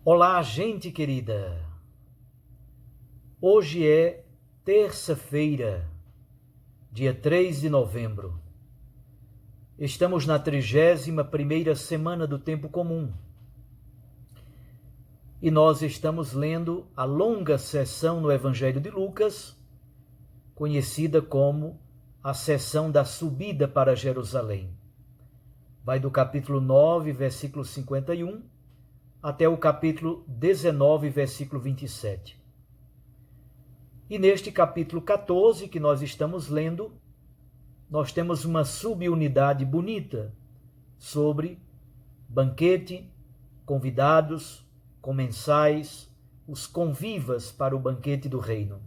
Olá, gente querida! Hoje é terça-feira, dia 3 de novembro. Estamos na 31ª semana do Tempo Comum. E nós estamos lendo a longa seção no Evangelho de Lucas, conhecida como a seção da subida para Jerusalém. Vai do capítulo 9, versículo 51, até o capítulo 19, versículo 27. E neste capítulo 14 que nós estamos lendo, nós temos uma subunidade bonita sobre banquete, convidados, comensais, os convivas para o banquete do reino.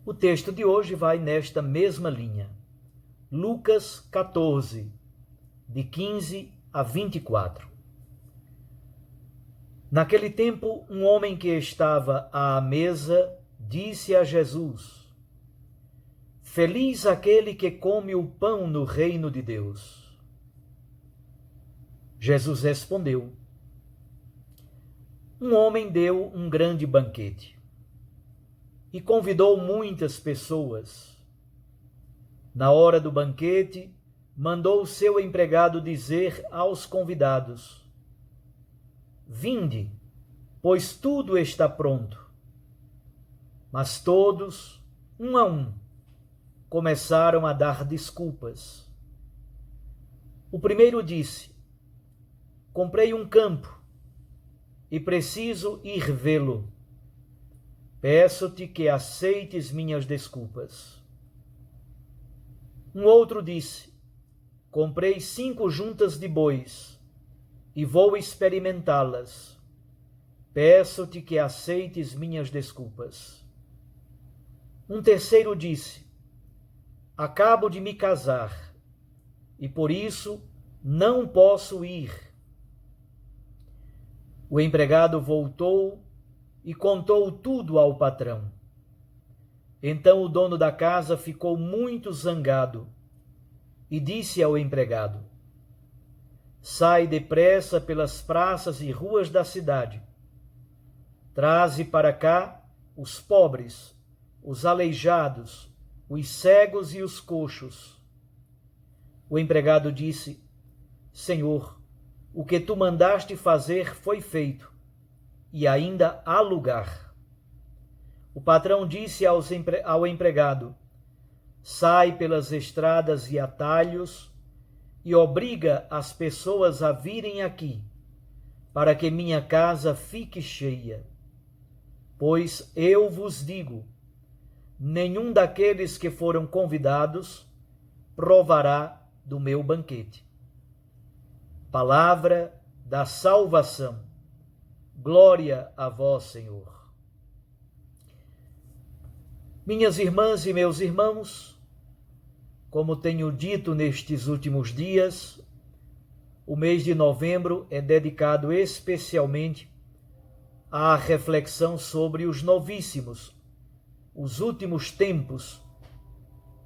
O texto de hoje vai nesta mesma linha. Lucas 14, de 15 a 24. Naquele tempo, um homem que estava à mesa disse a Jesus: Feliz aquele que come o pão no reino de Deus. Jesus respondeu: Um homem deu um grande banquete e convidou muitas pessoas. Na hora do banquete, mandou o seu empregado dizer aos convidados: Vinde, pois tudo está pronto. Mas todos, um a um, começaram a dar desculpas. O primeiro disse: Comprei um campo e preciso ir vê-lo. Peço-te que aceites minhas desculpas. Um outro disse: Comprei 5 juntas de bois e vou experimentá-las. Peço-te que aceites minhas desculpas. Um terceiro disse: Acabo de me casar e por isso não posso ir. O empregado voltou e contou tudo ao patrão. Então o dono da casa ficou muito zangado e disse ao empregado: Sai depressa pelas praças e ruas da cidade. Traze para cá os pobres, os aleijados, os cegos e os coxos. O empregado disse: Senhor, o que tu mandaste fazer foi feito, e ainda há lugar. O patrão disse ao empregado: Sai pelas estradas e atalhos e obriga as pessoas a virem aqui, para que minha casa fique cheia. Pois eu vos digo, nenhum daqueles que foram convidados provará do meu banquete. Palavra da salvação. Glória a vós, Senhor. Minhas irmãs e meus irmãos, como tenho dito nestes últimos dias, o mês de novembro é dedicado especialmente à reflexão sobre os novíssimos, os últimos tempos.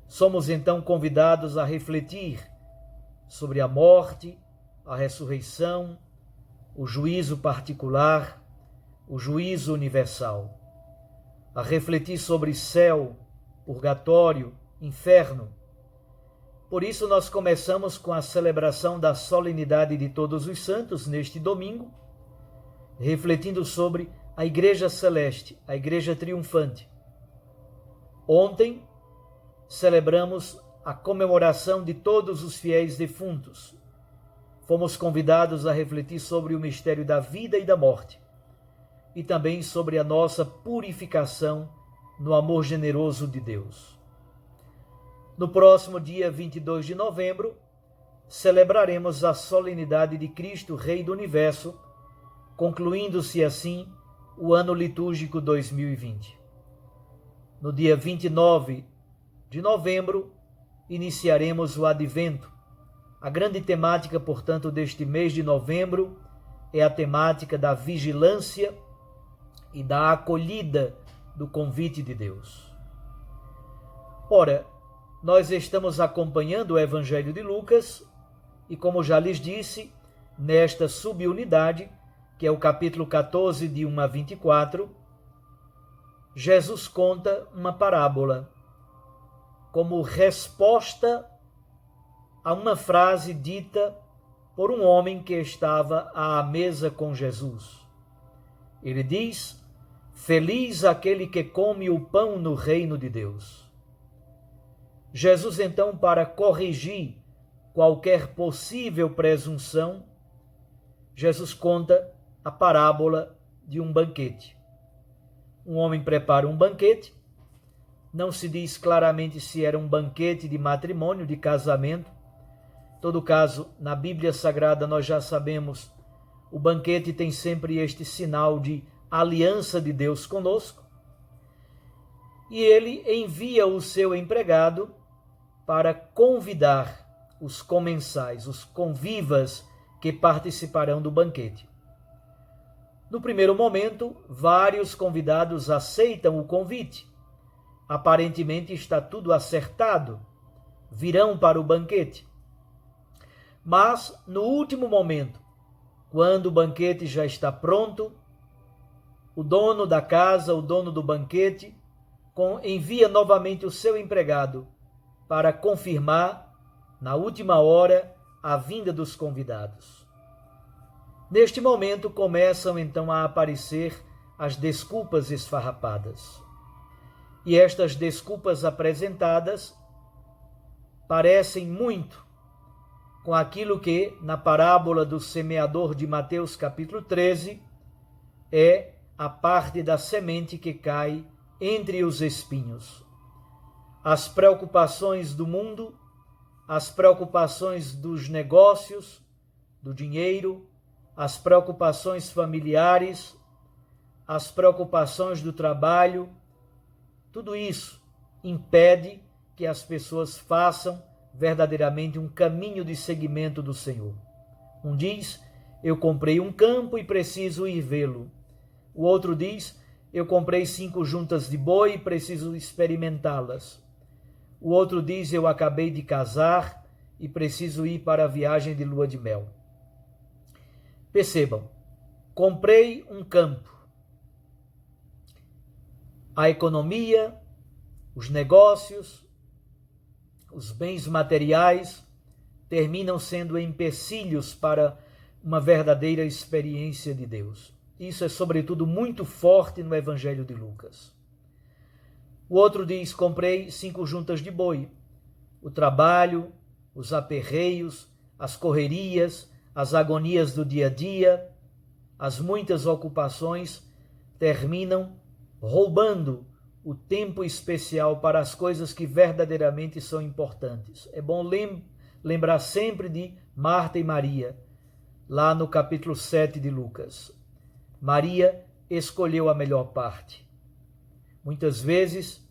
Somos então convidados a refletir sobre a morte, a ressurreição, o juízo particular, o juízo universal. A refletir sobre céu, purgatório, inferno. Por isso nós começamos com a celebração da solenidade de Todos os Santos neste domingo, refletindo sobre a Igreja Celeste, a Igreja Triunfante. Ontem celebramos a comemoração de todos os fiéis defuntos. Fomos convidados a refletir sobre o mistério da vida e da morte, e também sobre a nossa purificação no amor generoso de Deus. No próximo dia 22 de novembro, celebraremos a solenidade de Cristo, Rei do Universo, concluindo-se assim o ano litúrgico 2020. No dia 29 de novembro, iniciaremos o Advento. A grande temática, portanto, deste mês de novembro é a temática da vigilância e da acolhida do convite de Deus. Ora, nós estamos acompanhando o Evangelho de Lucas e, como já lhes disse, nesta subunidade que é o capítulo 14, de 1 a 24, Jesus conta uma parábola como resposta a uma frase dita por um homem que estava à mesa com Jesus. Ele diz: "Feliz aquele que come o pão no reino de Deus." Jesus, então, para corrigir qualquer possível presunção, Jesus conta a parábola de um banquete. Um homem prepara um banquete, não se diz claramente se era um banquete de matrimônio, de casamento. Em todo caso, na Bíblia Sagrada nós já sabemos, o banquete tem sempre este sinal de aliança de Deus conosco. E ele envia o seu empregado para convidar os comensais, os convivas que participarão do banquete. No primeiro momento, vários convidados aceitam o convite. Aparentemente está tudo acertado, virão para o banquete. Mas, no último momento, quando o banquete já está pronto, o dono da casa, o dono do banquete, envia novamente o seu empregado para confirmar, na última hora, a vinda dos convidados. Neste momento começam então a aparecer as desculpas esfarrapadas. E estas desculpas apresentadas parecem muito com aquilo que, na parábola do semeador de Mateus capítulo 13, é a parte da semente que cai entre os espinhos. As preocupações do mundo, as preocupações dos negócios, do dinheiro, as preocupações familiares, as preocupações do trabalho, tudo isso impede que as pessoas façam verdadeiramente um caminho de seguimento do Senhor. Um diz: eu comprei um campo e preciso ir vê-lo. O outro diz: eu comprei 5 juntas de boi e preciso experimentá-las. O outro diz: eu acabei de casar e preciso ir para a viagem de lua de mel. Percebam, comprei um campo. A economia, os negócios, os bens materiais terminam sendo empecilhos para uma verdadeira experiência de Deus. Isso é, sobretudo, muito forte no Evangelho de Lucas. O outro diz: comprei 5 juntas de boi. O trabalho, os aperreios, as correrias, as agonias do dia a dia, as muitas ocupações terminam roubando o tempo especial para as coisas que verdadeiramente são importantes. É bom lembrar sempre de Marta e Maria, lá no capítulo 7 de Lucas. Maria escolheu a melhor parte. Muitas vezes,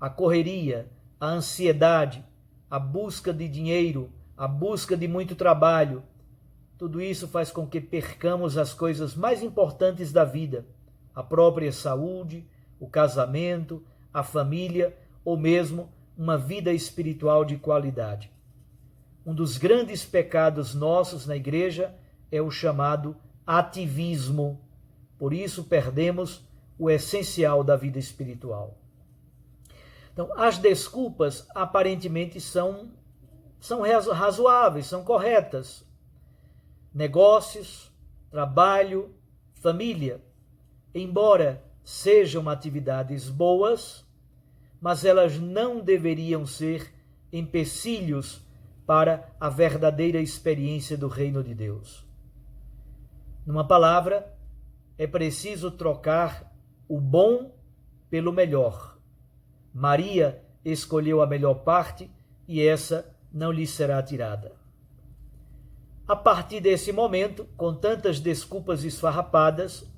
a correria, a ansiedade, a busca de dinheiro, a busca de muito trabalho, tudo isso faz com que percamos as coisas mais importantes da vida, a própria saúde, o casamento, a família ou mesmo uma vida espiritual de qualidade. Um dos grandes pecados nossos na igreja é o chamado ativismo. Por isso perdemos o essencial da vida espiritual. Então, as desculpas aparentemente são razoáveis, são corretas. Negócios, trabalho, família, embora sejam atividades boas, mas elas não deveriam ser empecilhos para a verdadeira experiência do reino de Deus. Numa palavra, é preciso trocar o bom pelo melhor. Maria escolheu a melhor parte e essa não lhe será tirada. A partir desse momento, com tantas desculpas esfarrapadas,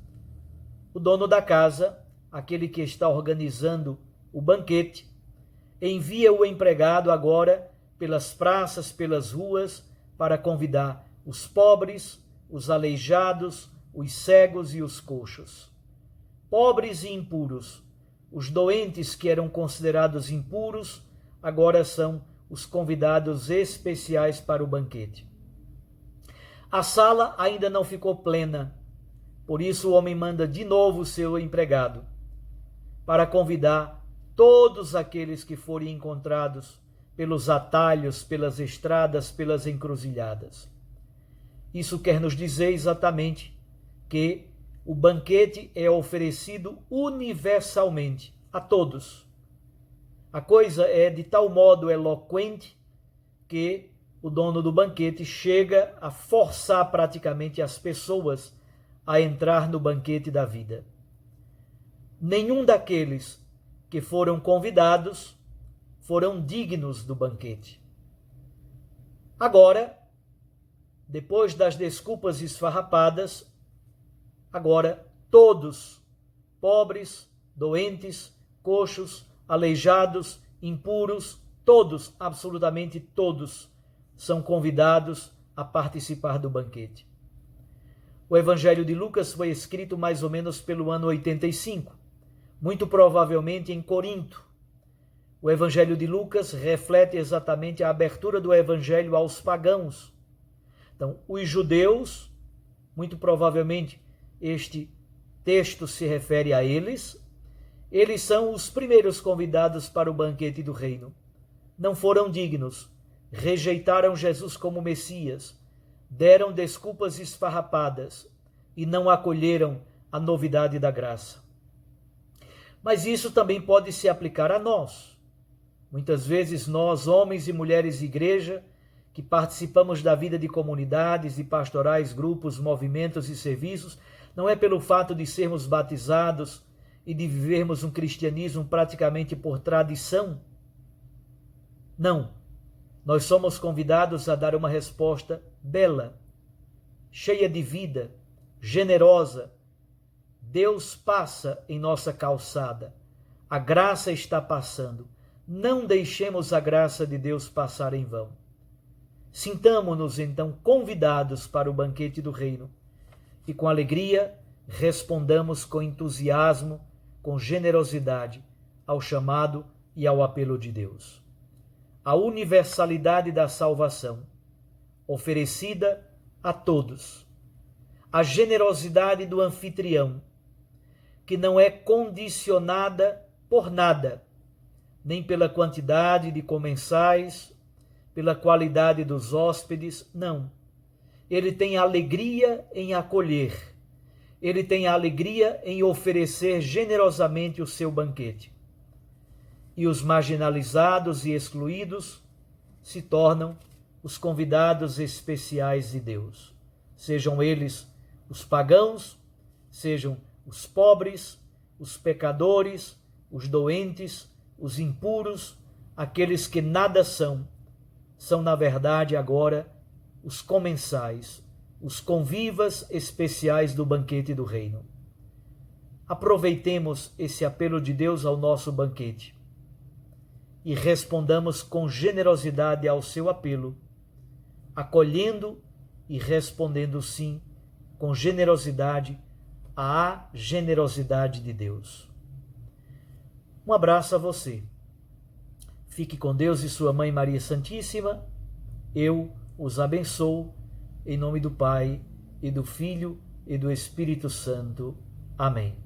o dono da casa, aquele que está organizando o banquete, envia o empregado agora pelas praças, pelas ruas, para convidar os pobres, os aleijados, os cegos e os coxos. Pobres e impuros, os doentes que eram considerados impuros, agora são os convidados especiais para o banquete. A sala ainda não ficou plena, Por isso o homem manda de novo o seu empregado para convidar todos aqueles que forem encontrados pelos atalhos, pelas estradas, pelas encruzilhadas. Isso quer nos dizer exatamente que o banquete é oferecido universalmente a todos. A coisa é de tal modo eloquente que o dono do banquete chega a forçar praticamente as pessoas a entrar no banquete da vida. Nenhum daqueles que foram convidados foram dignos do banquete. Agora, depois das desculpas esfarrapadas, agora todos, pobres, doentes, coxos, aleijados, impuros, todos, absolutamente todos, são convidados a participar do banquete. O Evangelho de Lucas foi escrito mais ou menos pelo ano 85, muito provavelmente em Corinto. O Evangelho de Lucas reflete exatamente a abertura do Evangelho aos pagãos. Então, os judeus, muito provavelmente este texto se refere a eles, eles são os primeiros convidados para o banquete do reino. Não foram dignos, rejeitaram Jesus como Messias, deram desculpas esfarrapadas e não acolheram a novidade da graça. Mas isso também pode se aplicar a nós. Muitas vezes nós, homens e mulheres de igreja, que participamos da vida de comunidades, de pastorais, grupos, movimentos e serviços, não é pelo fato de sermos batizados e de vivermos um cristianismo praticamente por tradição. Não. Nós somos convidados a dar uma resposta bela, cheia de vida, generosa. Deus passa em nossa calçada. A graça está passando. Não deixemos a graça de Deus passar em vão. Sintamo-nos então convidados para o banquete do reino e com alegria respondamos com entusiasmo, com generosidade ao chamado e ao apelo de Deus. A universalidade da salvação oferecida a todos. A generosidade do anfitrião, que não é condicionada por nada, nem pela quantidade de comensais, pela qualidade dos hóspedes, não. Ele tem alegria em acolher, ele tem alegria em oferecer generosamente o seu banquete. E os marginalizados e excluídos se tornam os convidados especiais de Deus. Sejam eles os pagãos, sejam os pobres, os pecadores, os doentes, os impuros, aqueles que nada são na verdade agora os comensais, os convivas especiais do banquete do reino. Aproveitemos esse apelo de Deus ao nosso banquete e respondamos com generosidade ao seu apelo, acolhendo e respondendo sim com generosidade à generosidade de Deus. Um abraço a você. Fique com Deus e sua Mãe Maria Santíssima. Eu os abençoo em nome do Pai e do Filho e do Espírito Santo. Amém.